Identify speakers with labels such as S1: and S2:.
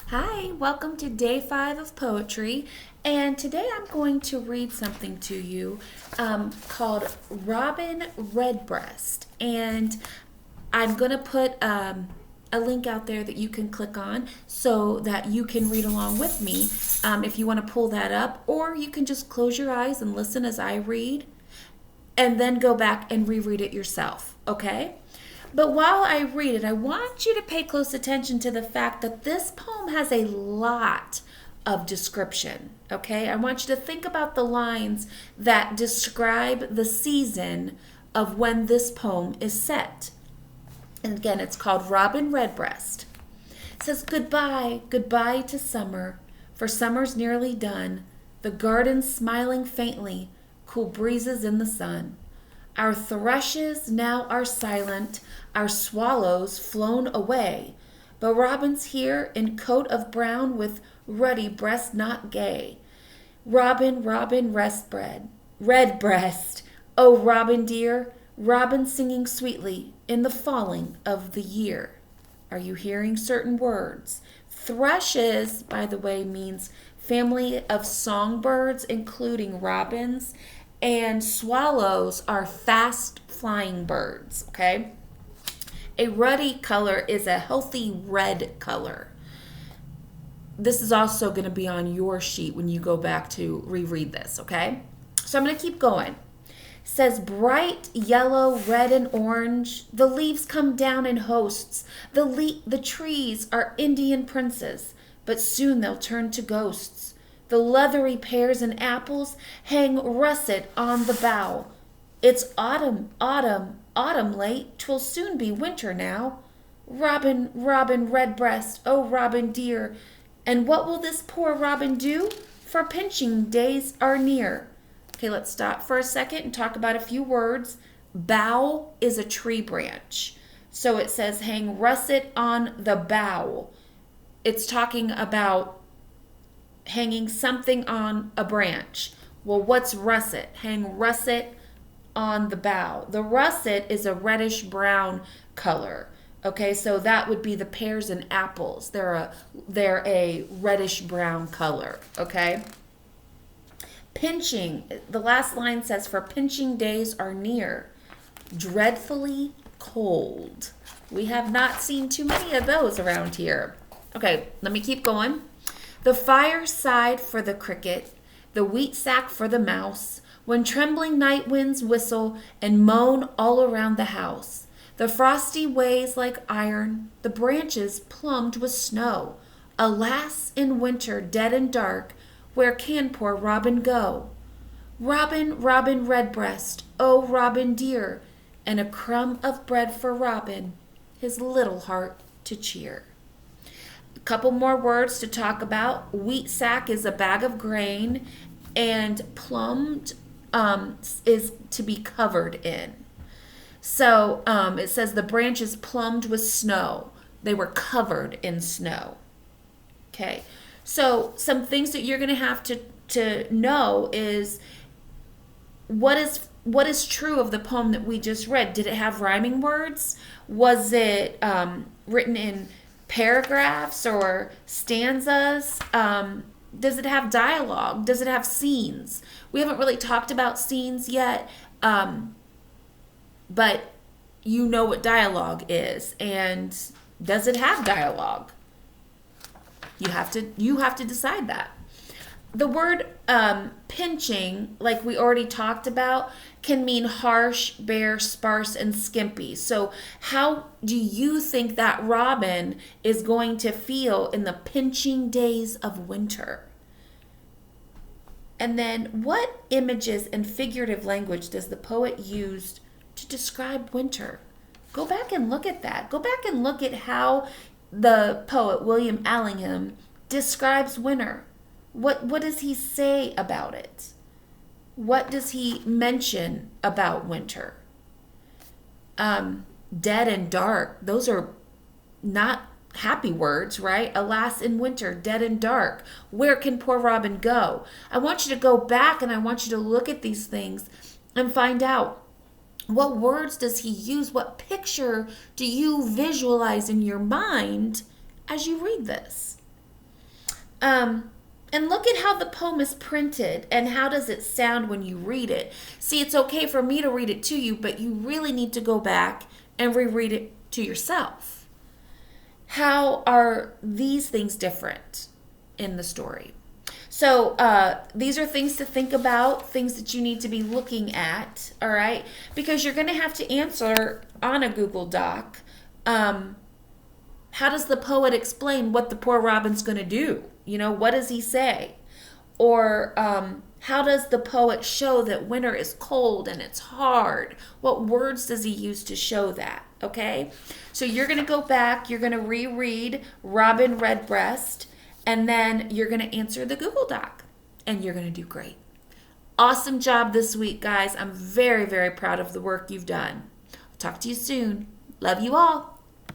S1: Hi, welcome to day 5 of poetry. And today I'm going to read something to you called Robin Redbreast. And I'm going to put a link out there that you can click on so that you can read along with me if you want to pull that up, or you can just close your eyes and listen as I read and then go back and reread it yourself, okay? But while I read it, I want you to pay close attention to the fact that this poem has a lot of description, okay? I want you to think about the lines that describe the season of when this poem is set. And again, it's called Robin Redbreast. It says, "Goodbye, goodbye to summer, for summer's nearly done. The garden's smiling faintly, cool breezes in the sun. Our thrushes now are silent, our swallows flown away. But Robin's here in coat of brown with ruddy breast not gay. Robin, Robin, redbreast, oh Robin dear, Robin singing sweetly in the falling of the year." Are you hearing certain words? Thrushes, by the way, means family of songbirds, including robins, and swallows are fast flying birds, okay? A ruddy color is a healthy red color. This is also going to be on your sheet when you go back to reread this, okay? So I'm going to keep going. It says, "Bright yellow, red, and orange, the leaves come down in hosts. The trees are Indian princes, but soon they'll turn to ghosts. The leathery pears and apples hang russet on the bough. It's autumn, autumn, autumn late, 'twill soon be winter now. Robin, Robin Redbreast, oh Robin dear, and what will this poor Robin do? For pinching days are near." Okay, let's stop for a second and talk about a few words. Bough is a tree branch. So it says hang russet on the bough. It's talking about hanging something on a branch. Well, what's russet? Hang russet on the bough. The russet is a reddish brown color. Okay, so that would be the pears and apples. They're a reddish brown color. Okay. Pinching. The last line says, "For pinching days are near, dreadfully cold." We have not seen too many of those around here. Okay, let me keep going. "The fireside for the cricket, the wheat sack for the mouse, when trembling night winds whistle and moan all around the house. The frosty ways like iron, the branches plumbed with snow. Alas, in winter, dead and dark, where can poor Robin go? Robin, Robin Redbreast, oh Robin dear, and a crumb of bread for Robin, his little heart to cheer." A couple more words to talk about. Wheat sack is a bag of grain, and plumbed is to be covered in. So it says the branches plumbed with snow. They were covered in snow. Okay, so some things that you're going to have to know is what is true of the poem that we just read. Did it have rhyming words? Was it written in paragraphs or stanzas? Does it have dialogue? Does it have scenes? We haven't really talked about scenes yet, but you know what dialogue is. And does it have dialogue? You have to decide that. The word pinching, like we already talked about, can mean harsh, bare, sparse, and skimpy. So how do you think that Robin is going to feel in the pinching days of winter? And then what images and figurative language does the poet use to describe winter? Go back and look at that. Go back and look at how the poet William Allingham describes winter. What does he say about it? What does he mention about winter? Dead and dark. Those are not happy words, right? Alas, in winter, dead and dark. Where can poor Robin go? I want you to go back and I want you to look at these things and find out, what words does he use? What picture do you visualize in your mind as you read this? And look at how the poem is printed and how does it sound when you read it. See, it's okay for me to read it to you, but you really need to go back and reread it to yourself. How are these things different in the story? So these are things to think about, things that you need to be looking at, all right? Because you're going to have to answer on a Google Doc. How does the poet explain what the poor robin's going to do? You know, what does he say? Or how does the poet show that winter is cold and it's hard? What words does he use to show that? Okay? So you're going to go back, you're going to reread Robin Redbreast, and then you're going to answer the Google Doc, and you're going to do great. Awesome job this week, guys. I'm very, very proud of the work you've done. I'll talk to you soon. Love you all.